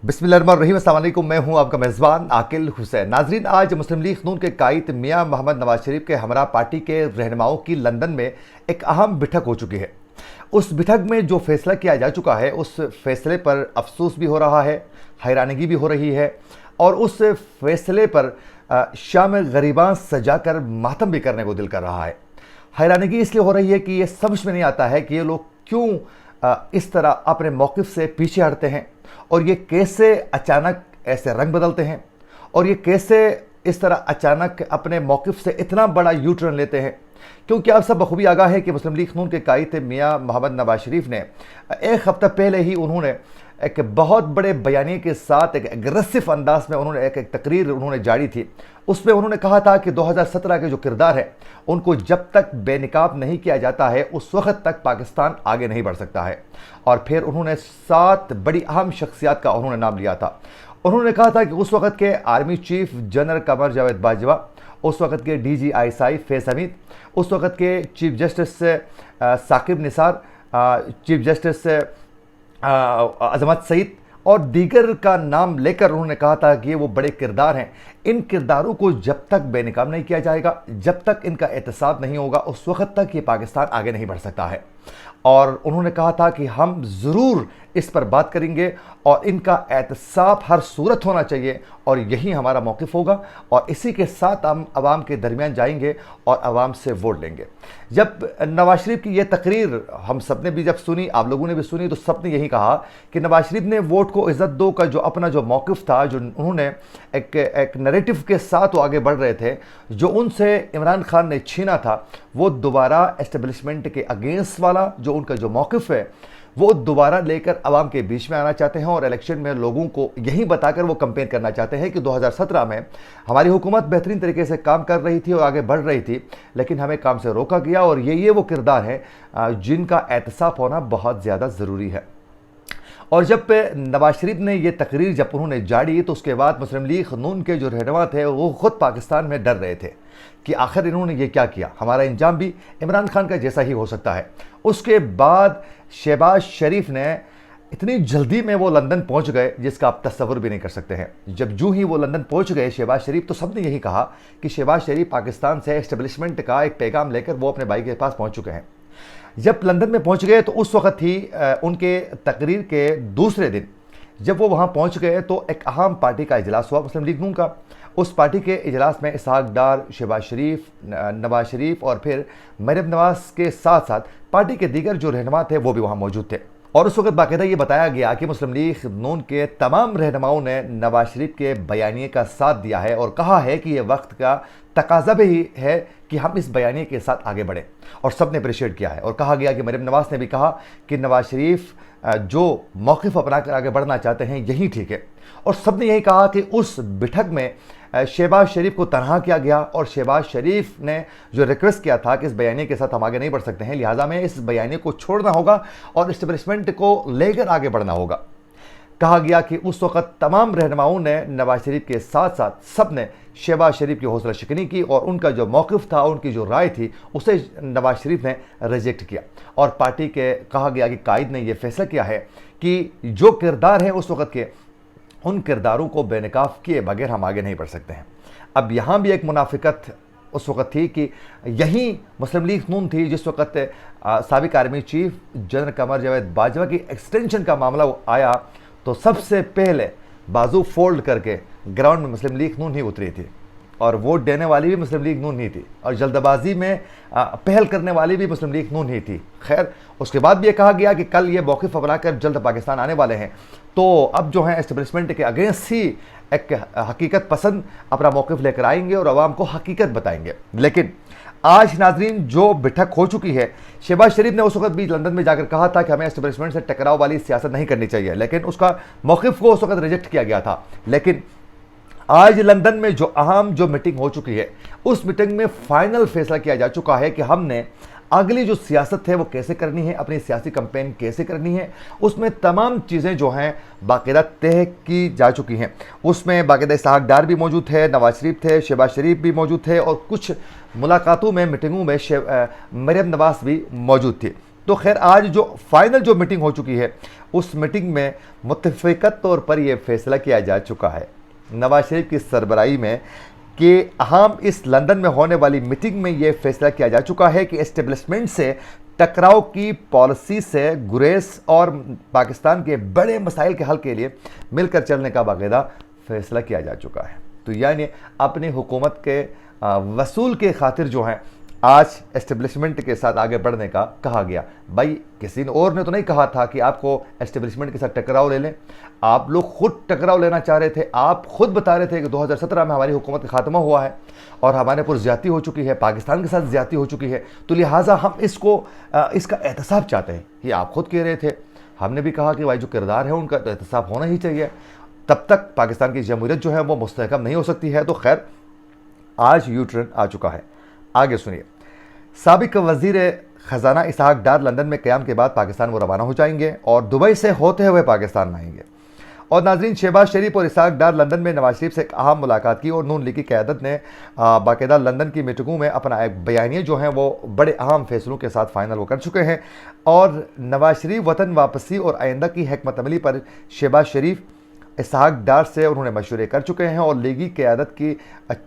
बिस्मिल्लाहिर्रहमानिर्रहीम। अस्सलाम वालेकुम। मैं हूं आपका मेज़बान आकिल हुसैन। नाजरीन, आज मुस्लिम लीग नून के कायद मियां मोहम्मद नवाज शरीफ के हमरा पार्टी के रहनुमाओं की लंदन में एक अहम बैठक हो चुकी है। उस बैठक में जो फैसला किया जा चुका है उस फैसले पर अफसोस भी हो रहा है, हैरानगी भी हो रही है और उस फैसले पर शाम गरीबान सजा कर मातम भी करने को दिल कर रहा है। हैरानगी इसलिए हो रही है कि ये समझ में नहीं आता है कि ये लोग क्यों इस तरह अपने मौक़िफ़ से पीछे हटते हैं और ये कैसे अचानक ऐसे रंग बदलते हैं और ये कैसे इस तरह अचानक अपने मौक़िफ़ से इतना बड़ा यू टर्न लेते हैं। क्योंकि आप सब बखूबी आगाह है कि मुस्लिम लीग नून के कायद मियां मोहम्मद नवाज शरीफ ने एक हफ़्ता पहले ही उन्होंने एक बहुत बड़े बयानी के साथ एक एग्रेसिव अंदाज में उन्होंने एक तकरीर उन्होंने जारी थी। उसमें उन्होंने कहा था कि 2017 के जो किरदार है उनको जब तक बेनकाब नहीं किया जाता है उस वक्त तक पाकिस्तान आगे नहीं बढ़ सकता है। और फिर उन्होंने 7 बड़ी अहम शख्सियात का उन्होंने नाम लिया था। उन्होंने कहा था कि उस वक्त के army chief general Qamar Javed Bajwa, उस वक्त के DGI फैज़ हमीद, उस वक्त के chief justice Saqib Nisar, chief justice Azmat Saeed और दीगर का नाम लेकर उन्होंने कहा था कि ये वो बड़े किरदार हैं। इन किरदारों को जब तक बेनकाब नहीं किया जाएगा, जब तक इनका एहतसाब नहीं होगा, उस वक्त तक ये पाकिस्तान आगे नहीं बढ़ सकता है। और उन्होंने कहा था कि हम ज़रूर इस पर बात करेंगे और इनका एहतसाब हर सूरत होना चाहिए और यही हमारा मौक़िफ़ होगा और इसी के साथ हम आवाम के दरमियान जाएंगे और आवाम से वोट लेंगे। जब नवाज शरीफ की ये तकरीर हम सब ने भी जब सुनी, आप लोगों ने भी सुनी, तो सब ने यही कहा कि नवाज शरीफ ने वोट को इज़्ज़त दो का जो अपना जो मौक़िफ़ था, जो उन्होंने एक नैरेटिव के साथ वो आगे बढ़ रहे थे, जो उनसे इमरान खान ने छीना था, वो दोबारा एस्टेब्लिशमेंट के अगेंस्ट वाला जो उनका जो मौक़िफ़ है वो दोबारा लेकर आवाम के बीच में आना चाहते हैं और इलेक्शन में लोगों को यही बताकर वो कंपेन करना चाहते हैं कि 2017 में हमारी हुकूमत बेहतरीन तरीके से काम कर रही थी और आगे बढ़ रही थी, लेकिन हमें काम से रोका गया और ये वो किरदार हैं जिनका एहतसाब होना बहुत ज़्यादा ज़रूरी है। और जब नवाज शरीफ ने ये तकरीर जब उन्होंने जारी तो उसके बाद मुस्लिम लीग नून के जो रहनुमा थे वो ख़ुद पाकिस्तान में डर रहे थे कि आखिर इन्होंने ये क्या किया, हमारा इंजाम भी इमरान खान का जैसा ही हो सकता है। उसके बाद शहबाज शरीफ ने इतनी जल्दी में वो लंदन पहुंच गए जिसका आप तस्वुर भी नहीं कर सकते हैं। जब जूँ ही वो लंदन पहुंच गए शहबाज शरीफ, तो सबने यही कहा कि शहबाज शरीफ पाकिस्तान से एस्टेब्लिशमेंट का एक पैगाम लेकर वो अपने भाई के पास पहुँच चुके हैं। जब लंदन में पहुंच गए तो उस वक्त ही उनके तकरीर के दूसरे दिन जब वो वहाँ पहुँच गए तो एक अहम पार्टी का इजलास हुआ मुस्लिम लीग नून का। उस पार्टी के इजलास में इसहाक डार, शहबाज शरीफ, नवाज शरीफ और फिर मरियम नवाज के साथ साथ पार्टी के दीगर जो रहनुमा थे वो भी वहाँ मौजूद थे। और उस वक्त बाकायदा ये बताया गया कि मुस्लिम लीग नून के तमाम रहनुमाओं ने नवाज शरीफ के बयानिए का साथ दिया है और कहा है कि ये वक्त का तकाजा भी है कि हम इस बयानिए के साथ आगे बढ़ें, और सब ने अप्रिशिएट किया है। और कहा गया कि मरियम नवाज ने भी कहा कि नवाज शरीफ जो मौक़िफ़ अपना कर आगे बढ़ना चाहते हैं यही ठीक है। और सब ने यही कहा कि उस बैठक में शहबाज शरीफ को तनहा किया गया और शहबाज शरीफ ने जो रिक्वेस्ट किया था कि इस बयानी के साथ हम आगे नहीं बढ़ सकते हैं, लिहाजा में इस बयानी को छोड़ना होगा और इस्टेब्लिशमेंट को लेकर आगे बढ़ना होगा। कहा गया कि उस वक़्त तमाम रहनुमाओं ने नवाज शरीफ के साथ साथ सब ने शहबाज शरीफ की हौसला शिकनी की और उनका जो मौक़िफ़ था, उनकी जो राय थी, उसे नवाज शरीफ ने रिजेक्ट किया। और पार्टी के कहा गया कि कायद ने यह फैसला किया है कि जो किरदार हैं उस वक़्त के, उन किरदारों को बेनकाब किए बगैर हम आगे नहीं बढ़ सकते हैं। अब यहाँ भी एक मुनाफिकत उस वक़्त थी कि यही मुस्लिम लीग नून थी जिस वक़्त साबिक army chief general Qamar Javed Bajwa की एक्सटेंशन का मामला आया तो सबसे पहले बाजू फोल्ड करके ग्राउंड में मुस्लिम लीग नून ही उतरी थी और वोट देने वाली भी मुस्लिम लीग नून ही थी और जल्दबाजी में पहल करने वाली भी मुस्लिम लीग नून ही थी। खैर, उसके बाद भी ये कहा गया कि कल ये मौक़िफ़ अपनाकर जल्द पाकिस्तान आने वाले हैं, तो अब जो है एस्टेब्लिशमेंट के अगेंस्ट ही एक हकीकत पसंद अपना मौक़िफ़ लेकर आएंगे और आवाम को हकीकत बताएंगे। लेकिन आज नाजरीन जो बैठक हो चुकी है, शहबाज शरीफ ने उस वक्त भी लंदन में जाकर कहा था कि हमें एस्टेब्लिशमेंट से टकराव वाली सियासत नहीं करनी चाहिए, लेकिन उसका मौक़िफ़ को उस वक्त रिजेक्ट किया गया था। लेकिन आज लंदन में जो अहम जो मीटिंग हो चुकी है, उस मीटिंग में फाइनल फैसला किया जा चुका है कि हमने अगली जो सियासत है वो कैसे करनी है, अपनी सियासी कैंपेन कैसे करनी है। उसमें तमाम चीज़ें जो हैं बाकायदा तय की जा चुकी हैं। उसमें बाकायदा इसहाक डार भी मौजूद थे, नवाज शरीफ थे, शहबाज शरीफ भी मौजूद थे और कुछ मुलाकातों में, मीटिंगों में मरियम नवाज भी मौजूद थी। तो खैर आज जो फाइनल जो मीटिंग हो चुकी है, उस मीटिंग में मुत्तफ़िक़त तौर पर यह फैसला किया जा चुका है नवाज शरीफ की सरबराही में कि हम इस लंदन में होने वाली मीटिंग में यह फैसला किया जा चुका है कि एस्टेब्लिशमेंट से टकराव की पॉलिसी से गुरेज और पाकिस्तान के बड़े मसाइल के हल के लिए मिलकर चलने का बाकायदा फैसला किया जा चुका है। तो यानी अपनी हुकूमत के वसूल के खातिर जो है आज एस्टेब्लिशमेंट के साथ आगे बढ़ने का कहा गया। भाई किसी और ने तो नहीं कहा था कि आपको एस्टेब्लिशमेंट के साथ टकराव ले लें, आप लोग खुद टकराव लेना चाह रहे थे। आप खुद बता रहे थे कि 2017 में हमारी हुकूमत का खात्मा हुआ है और हमारे पर ज्यादती हो चुकी है, पाकिस्तान के साथ ज्यादती हो चुकी है, तो लिहाजा हम इसका एहतसाब चाहते हैं। ये आप खुद कह रहे थे। हमने भी कहा कि भाई जो किरदार है उनका तो एहतसाब होना ही चाहिए, तब तक पाकिस्तान की जमहूरियत जो है वो मुस्तहकम नहीं हो सकती है। तो खैर आज यू टर्न आ चुका है। आगे सुनिए। साबिक वजीर खजाना इसहाक डार लंदन में क़याम के बाद पाकिस्तान वो रवाना हो जाएंगे और दुबई से होते हुए पाकिस्तान आएंगे। और नाजरीन, शहबाज शरीफ और इसहाक डार लंदन में नवाज शरीफ से एक अहम मुलाकात की और नून लीग की क़यादत ने बाकायदा लंदन की मीटिंगों में अपना एक बयानिया जो है वो बड़े अहम फैसलों के साथ फाइनल वो कर चुके हैं। और नवाज शरीफ वतन वापसी और आइंदा की हिकमत अमली पर शहबाज शरीफ इसहाक डार से उन्होंने मशवरे कर चुके हैं और लीगी क़यादत की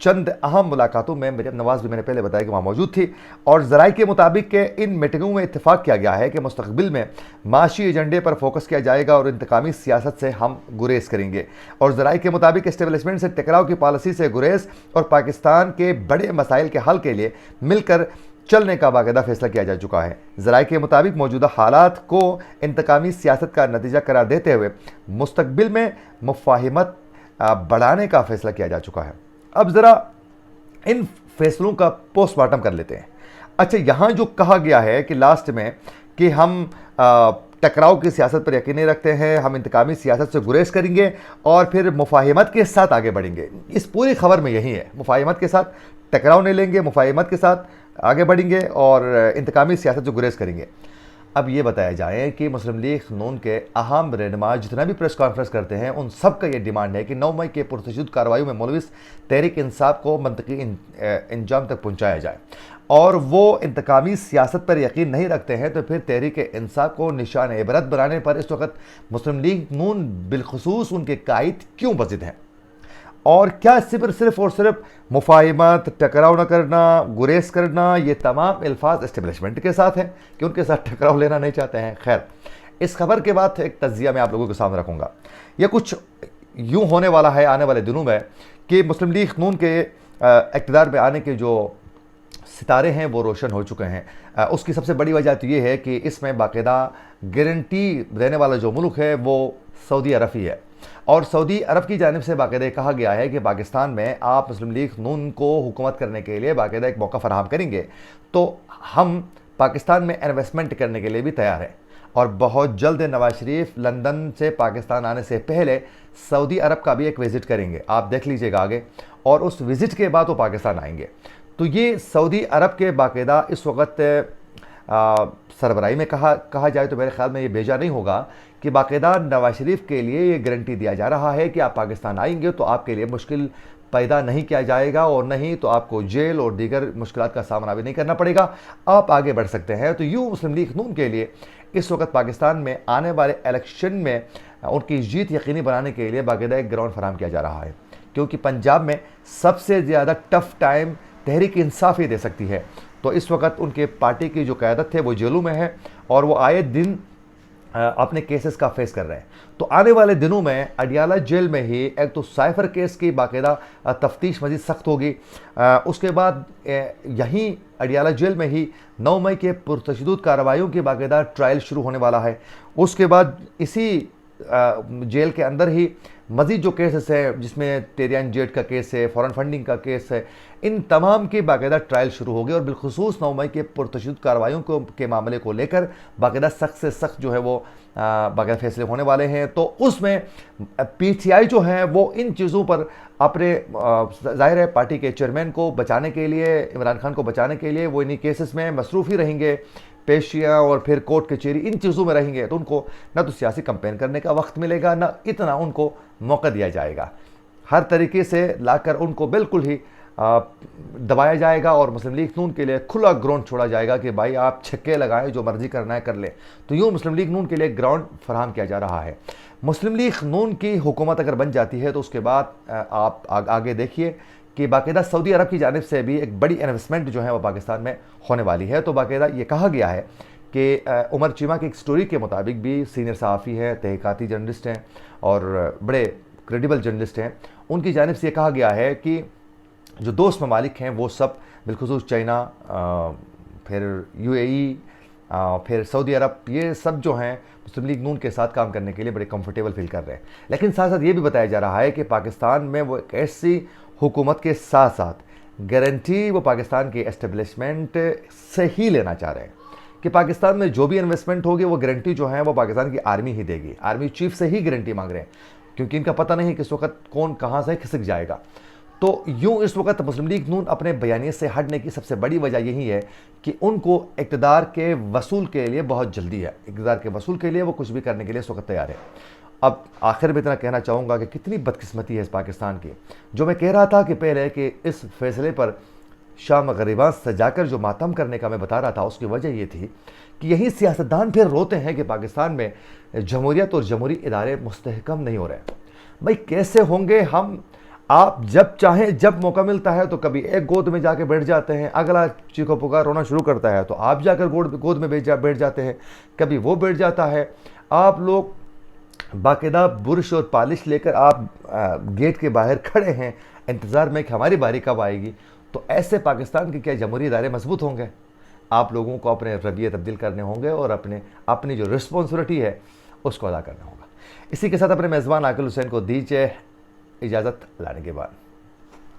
चंद अहम मुलाकातों में मरीम नवाज भी मैंने पहले बताया कि वहाँ मौजूद थी। और ज़राए के मुताबिक के इन मीटिंगों में इत्तेफाक किया गया है कि मुस्तक़बिल में माशी एजेंडे पर फोकस किया जाएगा और इंतकामी सियासत से हम गुरेज करेंगे। और ज़राए के मुताबिक एस्टेब्लिशमेंट से टकराव की पॉलिसी से गुरेज और पाकिस्तान के बड़े मसाइल के हल के लिए मिलकर चलने का बाकायदा फैसला किया जा चुका है। ज़राए के मुताबिक मौजूदा हालात को इंतकामी सियासत का नतीजा करार देते हुए मुस्तकबिल में मुफाहिमत बढ़ाने का फैसला किया जा चुका है। अब ज़रा इन फैसलों का पोस्टमार्टम कर लेते हैं। अच्छा, यहाँ जो कहा गया है कि लास्ट में कि हम टकराव की सियासत पर यकीन नहीं रखते हैं, हम इंतकामी सियासत से गुरेज करेंगे और फिर मुफाहिमत के साथ आगे बढ़ेंगे। इस पूरी खबर में यही है, मुफाहिमत के साथ टकराव नहीं लेंगे, मुफाहिमत के साथ आगे बढ़ेंगे और इंतकामी सियासत से गुरेज करेंगे। अब ये बताया जाए कि मुस्लिम लीग नून के अहम रहनुमा जितना भी प्रेस कॉन्फ्रेंस करते हैं उन सब का ये डिमांड है कि 9 मई के पुरतशद्दुद कार्रवाइयों में मुलविस तहरीक इंसाफ को मंतकी इंजाम तक पहुँचाया जाए। और वो इंतकामी सियासत पर यकीन नहीं रखते हैं तो फिर तहरीक इंसाफ को निशान इबरत बनाने पर इस वक्त मुस्लिम लीग नून बिलखुसूस उनके कायद क्यों बजिद हैं। और क्या सिर्फ और सिर्फ मुफाहिमत, टकराव न करना, गुरेज करना, ये तमाम अल्फाज एस्टेब्लिशमेंट के साथ हैं कि उनके साथ टकराव लेना नहीं चाहते हैं। खैर, इस खबर के बाद एक तज्जिया मैं आप लोगों के सामने रखूँगा। यह कुछ यूँ होने वाला है आने वाले दिनों में कि मुस्लिम लीग नून के इक़्तिदार में आने के जो सितारे हैं वो रोशन हो चुके हैं। उसकी सबसे बड़ी वजह तो ये है कि इसमें बाकायदा गारंटी देने वाला जो मुल्क है वो सऊदी अरब ही है। और सऊदी अरब की जानिब से बाकायदा कहा गया है कि पाकिस्तान में आप मुस्लिम लीग नून को हुकूमत करने के लिए बाकायदा एक मौका फराहम करेंगे तो हम पाकिस्तान में इन्वेस्टमेंट करने के लिए भी तैयार हैं। और बहुत जल्द नवाज शरीफ लंदन से पाकिस्तान आने से पहले सऊदी अरब का भी एक विज़िट करेंगे, आप देख लीजिएगा आगे। और उस विज़िट के बाद वो पाकिस्तान आएंगे। तो ये सऊदी अरब के बाकायदा इस वक्त सरबराही में कहा जाए तो मेरे ख्याल में ये भेजा नहीं होगा कि बाकायदा नवाज शरीफ के लिए ये गारंटी दिया जा रहा है कि आप पाकिस्तान आएंगे तो आपके लिए मुश्किल पैदा नहीं किया जाएगा और नहीं तो आपको जेल और दीगर मुश्किलात का सामना भी नहीं करना पड़ेगा, आप आगे बढ़ सकते हैं। तो यूँ मुस्लिम लीग नून के लिए इस वक्त पाकिस्तान में आने वाले इलेक्शन में उनकी जीत यकीनी बनाने के लिए बाकायदा एक ग्राउंड फराहम किया जा रहा है, क्योंकि पंजाब में सबसे ज़्यादा टफ टाइम तहरीक इंसाफ ही दे सकती है। तो इस वक्त उनके पार्टी की जो क़यादत है वो जेलों में है और वो आए दिन अपने केसेस का फेस कर रहे हैं। तो आने वाले दिनों में अडियाला जेल में ही एक तो साइफर केस की बाकायदा तफ्तीश मज़ीद सख्त होगी। उसके बाद यहीं अडियाला जेल में ही 9 मई के पुरतशद्दुद कार्रवाइयों की बाकायदा ट्रायल शुरू होने वाला है। उसके बाद इसी जेल के अंदर ही मज़ीद जो केसेस है जिसमें टेरियन जेट का केस है, फॉरेन फंडिंग का केस है, इन तमाम की बाकायदा ट्रायल शुरू हो गई। और बिलखुसूस 9 मई के पुरतशद्दुद कार्रवाइयों के मामले को लेकर बाकायदा सख्त से सख्त जो है वो बाकायदा फैसले होने वाले हैं। तो उसमें PTI जो है वो इन चीज़ों पर अपने ज़ाहिर है पार्टी के चेयरमैन को बचाने के लिए, इमरान खान को बचाने के लिए वो इन्हीं केसेस में मसरूफ़ ही रहेंगे, पेशियाँ और फिर कोर्ट कचहरी इन चीज़ों में रहेंगे। तो उनको ना तो सियासी कैंपेन करने का वक्त मिलेगा, ना इतना उनको मौका दिया जाएगा। हर तरीके से लाकर उनको बिल्कुल ही दबाया जाएगा और मुस्लिम लीग नून के लिए खुला ग्राउंड छोड़ा जाएगा कि भाई आप छक्के लगाएं, जो मर्जी करना है कर ले। तो यूँ मुस्लिम लीग नून के लिए ग्राउंड फराहम किया जा रहा है। मुस्लिम लीग नून की हुकूमत अगर बन जाती है तो उसके बाद आप आगे देखिए कि बाकायदा सऊदी अरब की जानिब से भी एक बड़ी इन्वेस्टमेंट जो है वो पाकिस्तान में होने वाली है। तो बाकायदा ये कहा गया है कि उमर चीमा की एक स्टोरी के मुताबिक भी सीनियर सहाफ़ी हैं, तहक़ीक़ाती जर्नलिस्ट हैं और बड़े क्रेडिबल जर्नलिस्ट हैं, उनकी जानिब से ये कहा गया है कि जो दोस्त ममालिक हैं वो सब बिलखुसूस चाइना, फिर यूएई, फिर सऊदी अरब, ये सब जो हैं मुस्लिम लीग नून के साथ काम करने के लिए बड़े कंफर्टेबल फील कर रहे हैं। लेकिन साथ साथ ये भी बताया जा रहा है कि पाकिस्तान में वो एक ऐसी हुकूमत के साथ साथ गारंटी वो पाकिस्तान के एस्टेब्लिशमेंट से ही लेना चाह रहे हैं कि पाकिस्तान में जो भी इन्वेस्टमेंट होगी वो गारंटी जो है वो पाकिस्तान की आर्मी ही देगी। आर्मी चीफ से ही गारंटी मांग रहे हैं क्योंकि इनका पता नहीं किस वक्त कौन कहाँ से खिसक जाएगा। तो यूँ इस वक्त मुस्लिम लीग नून अपने बयानिए से हटने की सबसे बड़ी वजह यही है कि उनको इक़्तिदार के वसूल के लिए बहुत जल्दी है। इक़्तिदार के वसूल के लिए वो कुछ भी करने के लिए इस वक्त तैयार है। अब आखिर में इतना कहना चाहूँगा कि कितनी बदकिस्मती है इस पाकिस्तान की। जो मैं कह रहा था कि पहले कि इस फैसले पर शाम गरीबान सजाकर जो मातम करने का मैं बता रहा था, उसकी वजह ये थी कि यही सियासतदान फिर रोते हैं कि पाकिस्तान में जमहूरियत और जमहूरी इदारे मुस्तहकम नहीं हो रहे। भाई कैसे होंगे हम? आप जब चाहें, जब मौका मिलता है तो कभी एक गोद में जाके बैठ जाते हैं, अगला चीखो पुकार रोना शुरू करता है तो आप जाकर गोद में बैठ जाते हैं, कभी वो बैठ जाता है। आप लोग बाकायदा बुरश और पालिश लेकर आप गेट के बाहर खड़े हैं इंतज़ार में कि हमारी बारी कब आएगी। तो ऐसे पाकिस्तान के क्या जमहूरी इदारे मजबूत होंगे? आप लोगों को अपने रवैये तब्दील करने होंगे और अपनी जो रिस्पॉन्सिबिलिटी है उसको अदा करना होगा। इसी के साथ अपने मेज़बान आकिल हुसैन को दीजिए इजाज़त लाने के बाद।